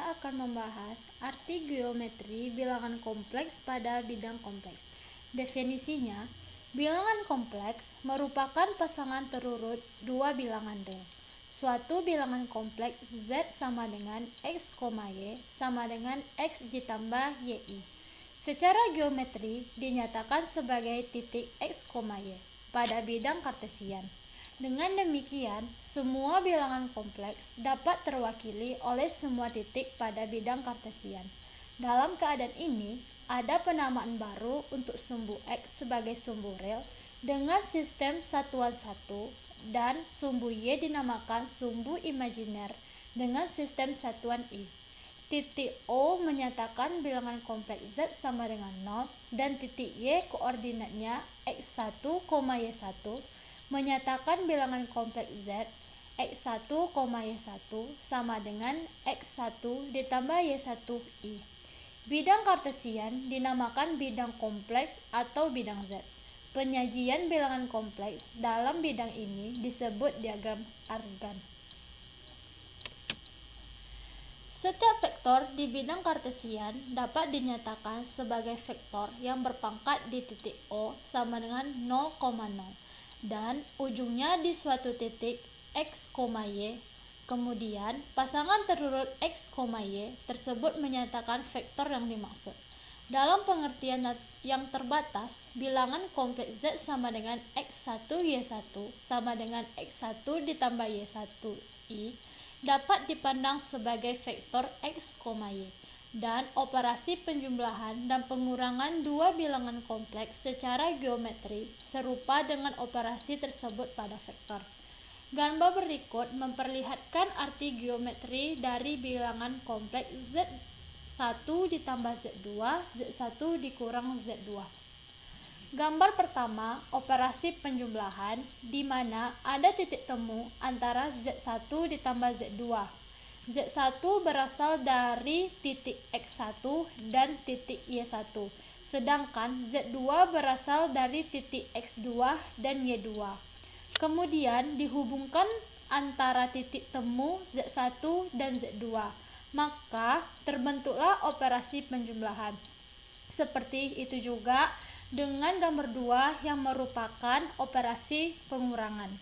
kita akan membahas arti geometri bilangan kompleks pada bidang kompleks. Definisinya, bilangan kompleks merupakan pasangan terurut dua bilangan real. Suatu bilangan kompleks Z sama dengan X, Y sama dengan X ditambah YI. Secara geometri dinyatakan sebagai titik X, Y pada bidang kartesian. Dengan demikian, semua bilangan kompleks dapat terwakili oleh semua titik pada bidang kartesian. Dalam keadaan ini, ada penamaan baru untuk sumbu X sebagai sumbu real dengan sistem satuan 1 dan sumbu Y dinamakan sumbu imajiner dengan sistem satuan I. Titik O menyatakan bilangan kompleks Z sama dengan 0 dan titik Y koordinatnya X1, Y1 menyatakan bilangan kompleks Z X1, Y1 sama dengan X1 ditambah Y1I. Bidang kartesian dinamakan bidang kompleks atau bidang Z. Penyajian bilangan kompleks dalam bidang ini disebut diagram Argand. Setiap vektor di bidang kartesian dapat dinyatakan sebagai vektor yang berpangkat di titik O sama dengan 0,0 dan ujungnya di suatu titik X, Y. Kemudian, pasangan terurut X, Y tersebut menyatakan vektor yang dimaksud. Dalam pengertian yang terbatas, bilangan kompleks Z sama dengan X1, Y1 sama dengan X1 ditambah Y1I dapat dipandang sebagai vektor X, Y. Dan operasi penjumlahan dan pengurangan dua bilangan kompleks secara geometri serupa dengan operasi tersebut pada vektor. Gambar berikut memperlihatkan arti geometri dari bilangan kompleks Z1 ditambah Z2, Z1 dikurang Z2. Gambar pertama, operasi penjumlahan, di mana ada titik temu antara Z1 ditambah Z2. Z1 berasal dari titik X1 dan titik Y1, sedangkan Z2 berasal dari titik X2 dan Y2. Kemudian dihubungkan antara titik temu Z1 dan Z2, maka terbentuklah operasi penjumlahan. Seperti itu juga dengan gambar 2 yang merupakan operasi pengurangan.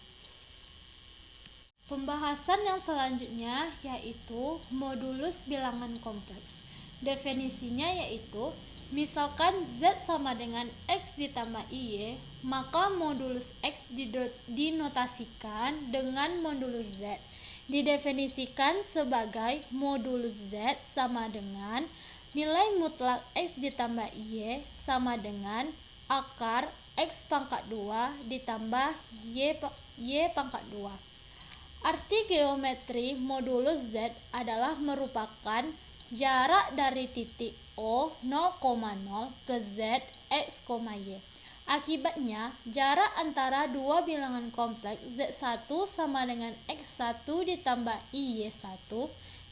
Pembahasan yang selanjutnya yaitu modulus bilangan kompleks. Definisinya yaitu, misalkan Z sama dengan X ditambah IY, maka modulus X dinotasikan dengan modulus Z. Didefinisikan sebagai modulus Z sama dengan nilai mutlak X ditambah Y sama dengan akar X pangkat 2 ditambah Y pangkat 2. Arti geometri modulus Z adalah merupakan jarak dari titik O 0,0 ke Z X, Y. Akibatnya, jarak antara dua bilangan kompleks Z1 sama dengan X1 ditambah Y1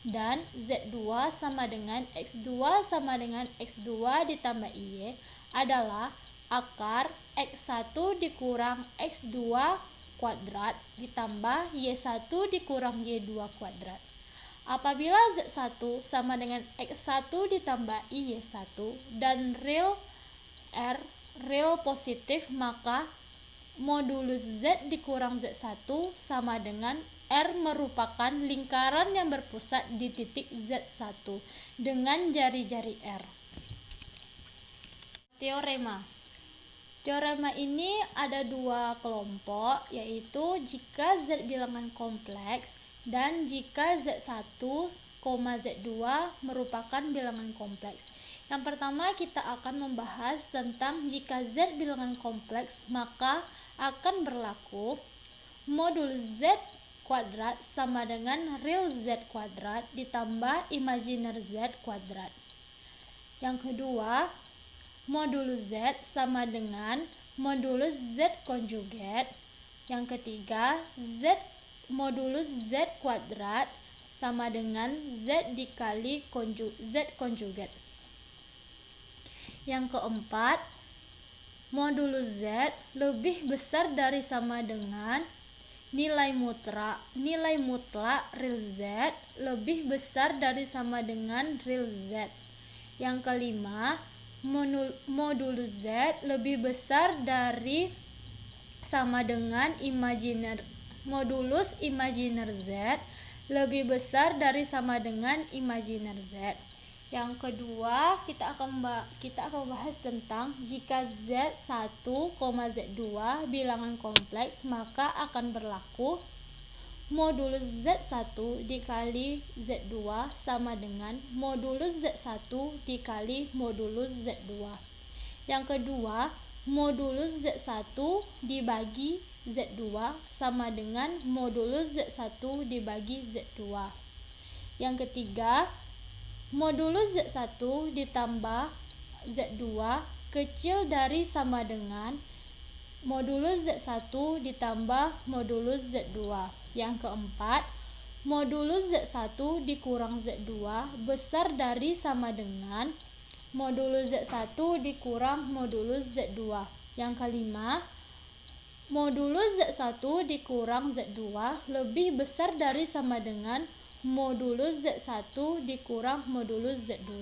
dan Z2 sama dengan X2 sama dengan X2 ditambah Y adalah akar X1 dikurang X2 kuadrat ditambah Y1 dikurang Y2 kuadrat. Apabila Z1 sama dengan X1 ditambah Y1 dan real R real positif, maka modulus Z dikurang Z1 sama dengan R merupakan lingkaran yang berpusat di titik Z1 dengan jari-jari R. Teorema ini ada dua kelompok, yaitu jika Z bilangan kompleks dan jika Z1, Z2 merupakan bilangan kompleks. Yang pertama kita akan membahas tentang jika Z bilangan kompleks, maka akan berlaku modulus Z kuadrat sama dengan real Z kuadrat ditambah imajiner Z kuadrat. Yang kedua, modulus Z sama dengan modulus Z konjugat. Yang ketiga, modulus Z kuadrat sama dengan Z dikali Z konjugat. Yang keempat, modulus Z lebih besar dari sama dengan nilai mutlak real Z lebih besar dari sama dengan real Z. Yang kelima, modulus Z lebih besar dari sama dengan modulus imajiner Z lebih besar dari sama dengan imajiner Z. Yang kedua, kita akan membahas tentang jika Z1, Z2 bilangan kompleks, maka akan berlaku modulus Z1 dikali Z2 sama dengan modulus Z1 dikali modulus Z2. Yang kedua, modulus Z1 dibagi Z2 sama dengan modulus Z1 dibagi Z2. Yang ketiga, modulus Z1 ditambah Z2 kecil dari sama dengan modulus Z1 ditambah modulus Z2. Yang keempat, modulus Z1 dikurang Z2 besar dari sama dengan modulus Z1 dikurang modulus Z2. Yang kelima, modulus Z1 dikurang Z2 lebih besar dari sama dengan modulus Z1 dikurang modulus Z2.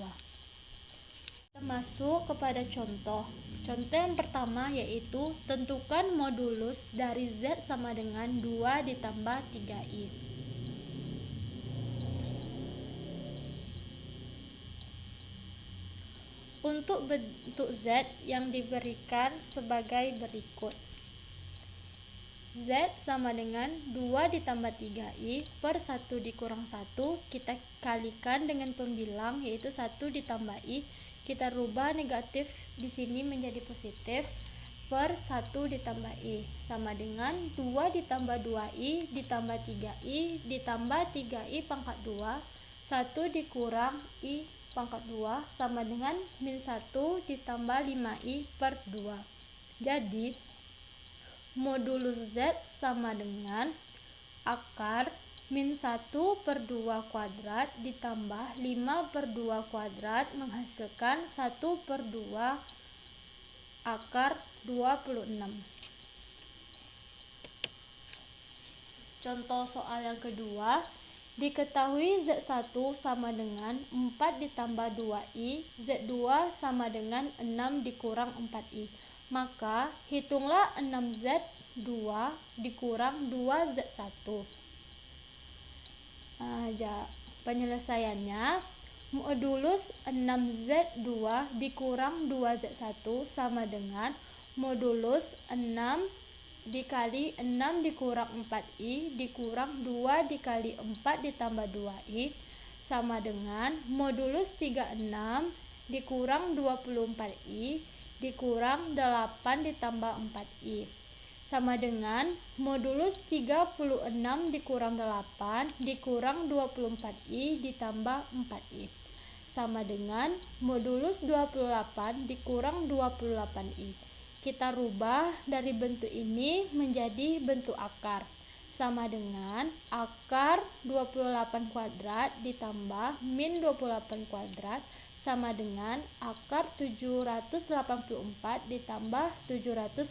Kita masuk kepada contoh. Contoh yang pertama yaitu tentukan modulus dari Z sama dengan 2 ditambah 3i. Untuk bentuk Z yang diberikan sebagai berikut. Z sama dengan 2 ditambah 3i per 1 dikurang 1, kita kalikan dengan pembilang yaitu 1 ditambah i, kita rubah negatif di sini menjadi positif, per 1 ditambah i sama dengan 2 ditambah 2i ditambah 3i ditambah 3i pangkat 2, 1 dikurang i pangkat 2 sama dengan min 1 ditambah 5i per 2. Jadi modulus Z sama dengan akar min 1 per 2 kuadrat ditambah 5 per 2 kuadrat menghasilkan 1 per 2 akar 26. Contoh soal yang kedua, diketahui Z1 sama dengan 4 ditambah 2i, Z2 sama dengan 6 dikurang 4i. Maka hitunglah 6Z2 dikurang 2Z1. Penyelesaiannya, modulus 6Z2 dikurang 2Z1 sama dengan modulus 6 dikali 6 dikurang 4i dikurang 2 dikali 4 ditambah 2i sama dengan modulus 36 dikurang 24i dikurang 8 ditambah 4i sama dengan modulus 36 dikurang 8 dikurang 24i ditambah 4i sama dengan modulus 28 dikurang 28i. Kita rubah dari bentuk ini menjadi bentuk akar, sama dengan akar 28 kuadrat ditambah min 28 kuadrat sama dengan akar 784 ditambah 784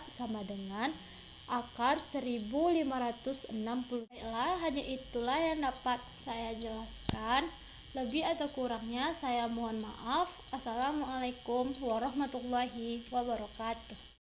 sama dengan akar 1560. Baiklah, hanya itulah yang dapat saya jelaskan. Lebih atau kurangnya saya mohon maaf. Assalamualaikum warahmatullahi wabarakatuh.